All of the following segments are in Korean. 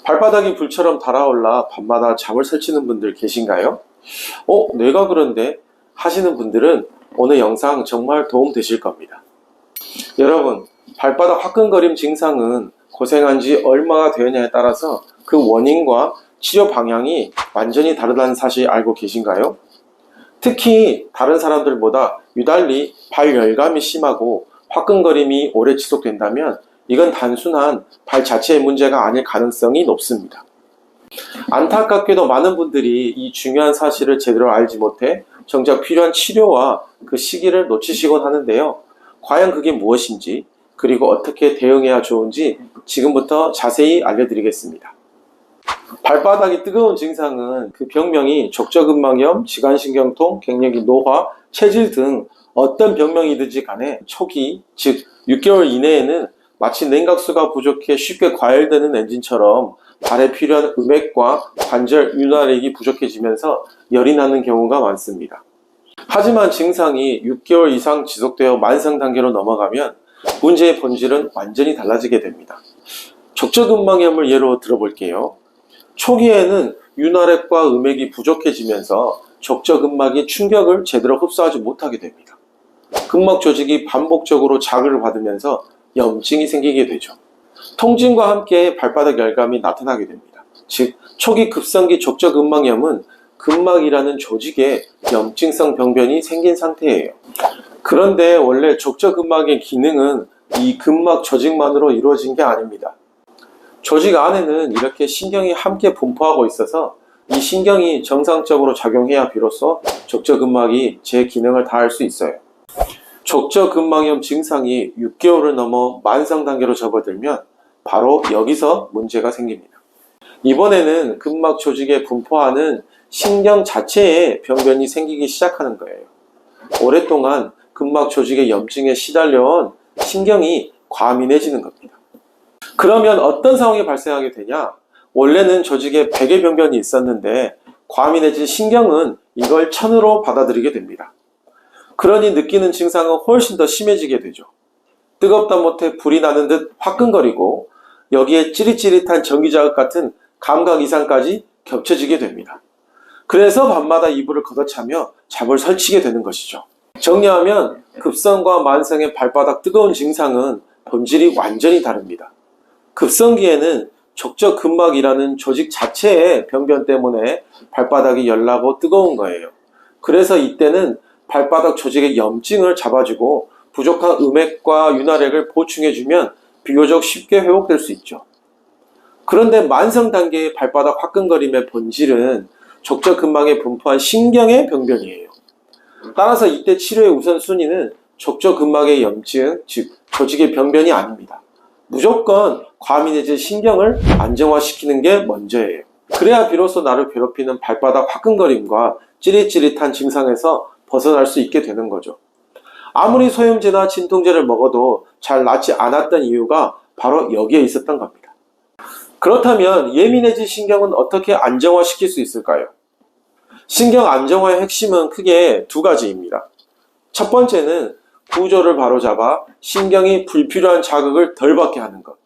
발바닥이 불처럼 달아올라 밤마다 잠을 설치는 분들 계신가요? 내가 그런데 하시는 분들은 오늘 영상 정말 도움 되실 겁니다. 여러분, 발바닥 화끈거림 증상은 고생한 지 얼마가 되었냐에 따라서 그 원인과 치료 방향이 완전히 다르다는 사실 알고 계신가요? 특히 다른 사람들보다 유달리 발열감이 심하고 화끈거림이 오래 지속된다면 이건 단순한 발 자체의 문제가 아닐 가능성이 높습니다. 안타깝게도 많은 분들이 이 중요한 사실을 제대로 알지 못해 정작 필요한 치료와 그 시기를 놓치시곤 하는데요. 과연 그게 무엇인지, 그리고 어떻게 대응해야 좋은지 지금부터 자세히 알려드리겠습니다. 발바닥이 뜨거운 증상은 그 병명이 족저근막염, 지관신경통, 갱년기 노화, 체질 등 어떤 병명이든지 간에 초기, 즉 6개월 이내에는 마치 냉각수가 부족해 쉽게 과열되는 엔진처럼 발에 필요한 음액과 관절, 윤활액이 부족해지면서 열이 나는 경우가 많습니다. 하지만 증상이 6개월 이상 지속되어 만성 단계로 넘어가면 문제의 본질은 완전히 달라지게 됩니다. 족저근막염을 예로 들어볼게요. 초기에는 윤활액과 음액이 부족해지면서 족저근막이 충격을 제대로 흡수하지 못하게 됩니다. 근막 조직이 반복적으로 자극을 받으면서 염증이 생기게 되죠. 통증과 함께 발바닥 열감이 나타나게 됩니다. 즉, 초기 급성기 족저근막염은 근막이라는 조직에 염증성 병변이 생긴 상태예요. 그런데 원래 족저근막의 기능은 이 근막 조직만으로 이루어진 게 아닙니다. 조직 안에는 이렇게 신경이 함께 분포하고 있어서 이 신경이 정상적으로 작용해야 비로소 족저근막이 제 기능을 다할 수 있어요. 족저근막염 증상이 6개월을 넘어 만성 단계로 접어들면 바로 여기서 문제가 생깁니다. 이번에는 근막 조직에 분포하는 신경 자체에 병변이 생기기 시작하는 거예요. 오랫동안 근막 조직의 염증에 시달려온 신경이 과민해지는 겁니다. 그러면 어떤 상황이 발생하게 되냐? 원래는 조직에 백의 병변이 있었는데 과민해진 신경은 이걸 천으로 받아들이게 됩니다. 그러니 느끼는 증상은 훨씬 더 심해지게 되죠. 뜨겁다 못해 불이 나는 듯 화끈거리고 여기에 찌릿찌릿한 전기자극 같은 감각 이상까지 겹쳐지게 됩니다. 그래서 밤마다 이불을 걷어차며 잠을 설치게 되는 것이죠. 정리하면 급성과 만성의 발바닥 뜨거운 증상은 본질이 완전히 다릅니다. 급성기에는 족저근막이라는 조직 자체의 병변 때문에 발바닥이 열나고 뜨거운 거예요. 그래서 이때는 발바닥 조직의 염증을 잡아주고 부족한 음액과 윤활액을 보충해주면 비교적 쉽게 회복될 수 있죠. 그런데 만성 단계의 발바닥 화끈거림의 본질은 족저근막에 분포한 신경의 병변이에요. 따라서 이때 치료의 우선순위는 족저근막의 염증, 즉 조직의 병변이 아닙니다. 무조건 과민해진 신경을 안정화시키는 게 먼저예요. 그래야 비로소 나를 괴롭히는 발바닥 화끈거림과 찌릿찌릿한 증상에서 벗어날 수 있게 되는 거죠. 아무리 소염제나 진통제를 먹어도 잘 낫지 않았던 이유가 바로 여기에 있었던 겁니다. 그렇다면 예민해진 신경은 어떻게 안정화시킬 수 있을까요? 신경 안정화의 핵심은 크게 두 가지입니다. 첫 번째는 구조를 바로잡아 신경이 불필요한 자극을 덜 받게 하는 것.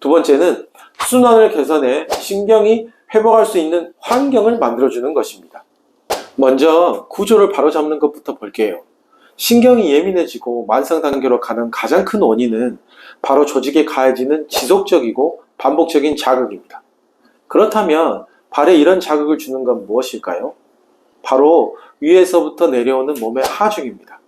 두 번째는 순환을 개선해 신경이 회복할 수 있는 환경을 만들어주는 것입니다. 먼저 구조를 바로잡는 것부터 볼게요. 신경이 예민해지고 만성 단계로 가는 가장 큰 원인은 바로 조직에 가해지는 지속적이고 반복적인 자극입니다. 그렇다면 발에 이런 자극을 주는 건 무엇일까요? 바로 위에서부터 내려오는 몸의 하중입니다.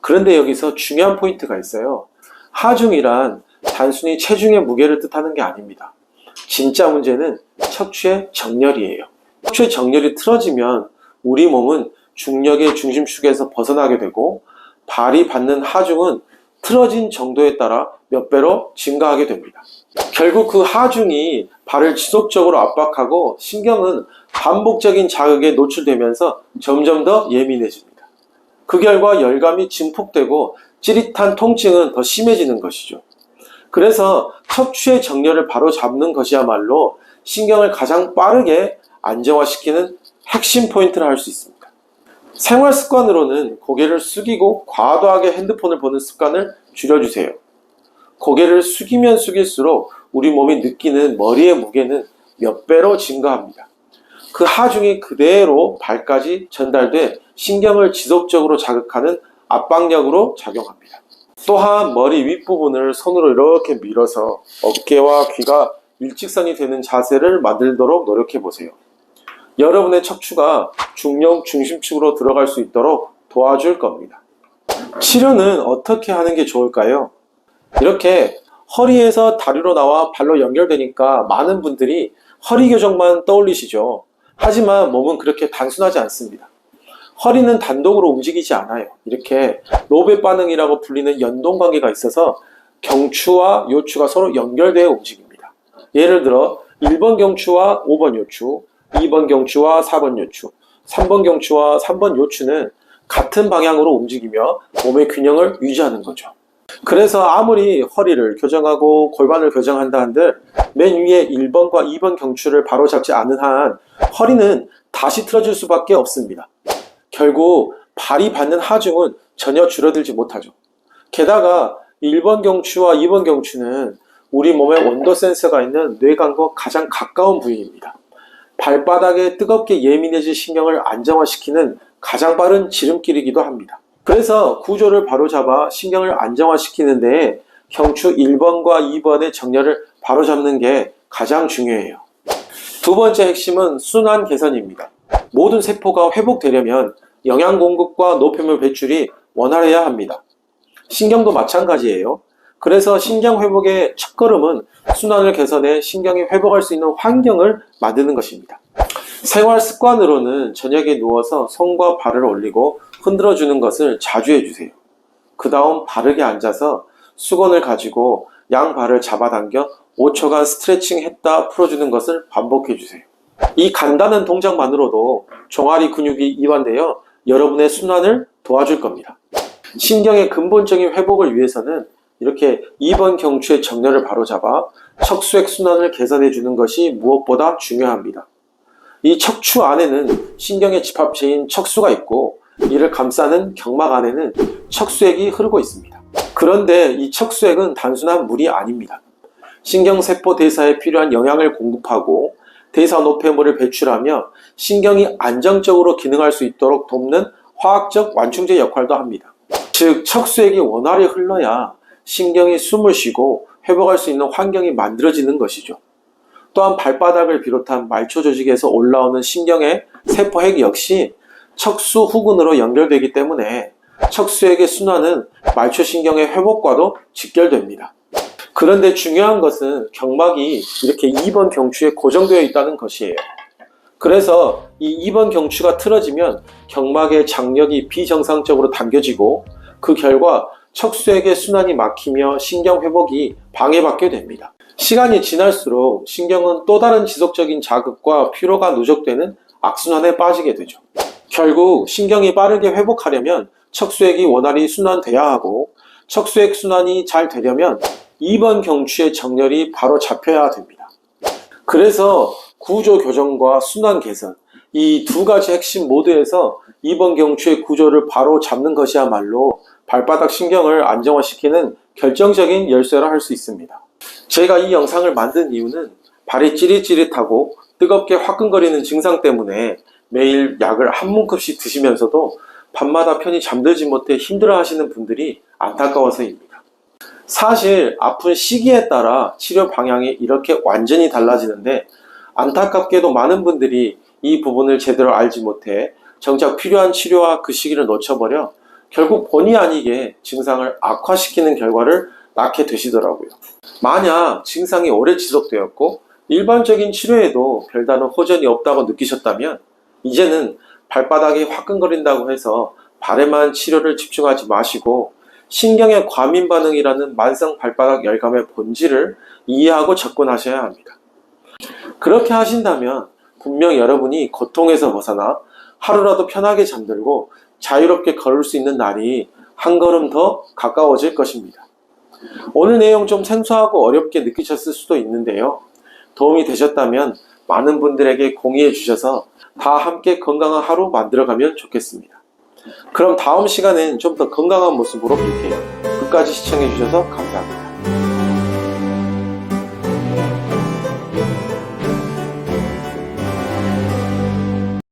그런데 여기서 중요한 포인트가 있어요. 하중이란 단순히 체중의 무게를 뜻하는 게 아닙니다. 진짜 문제는 척추의 정렬이에요. 척추의 정렬이 틀어지면 우리 몸은 중력의 중심축에서 벗어나게 되고 발이 받는 하중은 틀어진 정도에 따라 몇 배로 증가하게 됩니다. 결국 그 하중이 발을 지속적으로 압박하고 신경은 반복적인 자극에 노출되면서 점점 더 예민해집니다. 그 결과 열감이 증폭되고 찌릿한 통증은 더 심해지는 것이죠. 그래서 척추의 정렬을 바로 잡는 것이야말로 신경을 가장 빠르게 안정화시키는 핵심 포인트를 할 수 있습니다. 생활 습관으로는 고개를 숙이고 과도하게 핸드폰을 보는 습관을 줄여주세요. 고개를 숙이면 숙일수록 우리 몸이 느끼는 머리의 무게는 몇 배로 증가합니다. 그 하중이 그대로 발까지 전달돼 신경을 지속적으로 자극하는 압박력으로 작용합니다. 또한 머리 윗부분을 손으로 이렇게 밀어서 어깨와 귀가 일직선이 되는 자세를 만들도록 노력해 보세요. 여러분의 척추가 중력 중심축으로 들어갈 수 있도록 도와줄 겁니다. 치료는 어떻게 하는 게 좋을까요? 이렇게 허리에서 다리로 나와 발로 연결되니까 많은 분들이 허리 교정만 떠올리시죠. 하지만 몸은 그렇게 단순하지 않습니다. 허리는 단독으로 움직이지 않아요. 이렇게 로베 반응이라고 불리는 연동 관계가 있어서 경추와 요추가 서로 연결되어 움직입니다. 예를 들어 1번 경추와 5번 요추, 2번 경추와 4번 요추, 3번 경추와 3번 요추는 같은 방향으로 움직이며 몸의 균형을 유지하는 거죠. 그래서 아무리 허리를 교정하고 골반을 교정한다 한들 맨 위에 1번과 2번 경추를 바로잡지 않은 한 허리는 다시 틀어질 수밖에 없습니다. 결국 발이 받는 하중은 전혀 줄어들지 못하죠. 게다가 1번 경추와 2번 경추는 우리 몸에 온도 센서가 있는 뇌관과 가장 가까운 부위입니다. 발바닥에 뜨겁게 예민해진 신경을 안정화시키는 가장 빠른 지름길이기도 합니다. 그래서 구조를 바로잡아 신경을 안정화시키는 데에 경추 1번과 2번의 정렬을 바로잡는 게 가장 중요해요. 두 번째 핵심은 순환 개선입니다. 모든 세포가 회복되려면 영양 공급과 노폐물 배출이 원활해야 합니다. 신경도 마찬가지예요. 그래서 신경 회복의 첫걸음은 순환을 개선해 신경이 회복할 수 있는 환경을 만드는 것입니다. 생활 습관으로는 저녁에 누워서 손과 발을 올리고 흔들어 주는 것을 자주 해주세요. 그 다음 바르게 앉아서 수건을 가지고 양발을 잡아당겨 5초간 스트레칭 했다 풀어주는 것을 반복해 주세요. 이 간단한 동작만으로도 종아리 근육이 이완되어 여러분의 순환을 도와줄 겁니다. 신경의 근본적인 회복을 위해서는 이렇게 2번 경추의 정렬을 바로잡아 척수액 순환을 개선해 주는 것이 무엇보다 중요합니다. 이 척추 안에는 신경의 집합체인 척수가 있고 이를 감싸는 경막 안에는 척수액이 흐르고 있습니다. 그런데 이 척수액은 단순한 물이 아닙니다. 신경세포 대사에 필요한 영양을 공급하고 대사 노폐물을 배출하며 신경이 안정적으로 기능할 수 있도록 돕는 화학적 완충제 역할도 합니다. 즉 척수액이 원활히 흘러야 신경이 숨을 쉬고 회복할 수 있는 환경이 만들어지는 것이죠. 또한 발바닥을 비롯한 말초 조직에서 올라오는 신경의 세포핵 역시 척수 후근으로 연결되기 때문에 척수액의 순환은 말초신경의 회복과도 직결됩니다. 그런데 중요한 것은 경막이 이렇게 2번 경추에 고정되어 있다는 것이에요. 그래서 이 2번 경추가 틀어지면 경막의 장력이 비정상적으로 당겨지고 그 결과 척수액의 순환이 막히며 신경 회복이 방해받게 됩니다. 시간이 지날수록 신경은 또 다른 지속적인 자극과 피로가 누적되는 악순환에 빠지게 되죠. 결국 신경이 빠르게 회복하려면 척수액이 원활히 순환돼야 하고 척수액 순환이 잘 되려면 2번 경추의 정렬이 바로 잡혀야 됩니다. 그래서 구조 교정과 순환 개선 이 두 가지 핵심 모두에서 2번 경추의 구조를 바로 잡는 것이야말로 발바닥 신경을 안정화시키는 결정적인 열쇠라 할 수 있습니다. 제가 이 영상을 만든 이유는 발이 찌릿찌릿하고 뜨겁게 화끈거리는 증상 때문에 매일 약을 한 문큼씩 드시면서도 밤마다 편히 잠들지 못해 힘들어 하시는 분들이 안타까워서입니다. 사실 아픈 시기에 따라 치료 방향이 이렇게 완전히 달라지는데 안타깝게도 많은 분들이 이 부분을 제대로 알지 못해 정작 필요한 치료와 그 시기를 놓쳐버려 결국 본의 아니게 증상을 악화시키는 결과를 낳게 되시더라고요. 만약 증상이 오래 지속되었고 일반적인 치료에도 별다른 호전이 없다고 느끼셨다면 이제는 발바닥이 화끈거린다고 해서 발에만 치료를 집중하지 마시고 신경의 과민 반응이라는 만성 발바닥 열감의 본질을 이해하고 접근하셔야 합니다. 그렇게 하신다면 분명 여러분이 고통에서 벗어나 하루라도 편하게 잠들고 자유롭게 걸을 수 있는 날이 한 걸음 더 가까워질 것입니다. 오늘 내용 좀 생소하고 어렵게 느끼셨을 수도 있는데요. 도움이 되셨다면 많은 분들에게 공유해 주셔서 다 함께 건강한 하루 만들어가면 좋겠습니다. 그럼 다음 시간엔 좀 더 건강한 모습으로 뵐게요. 끝까지 시청해 주셔서 감사합니다.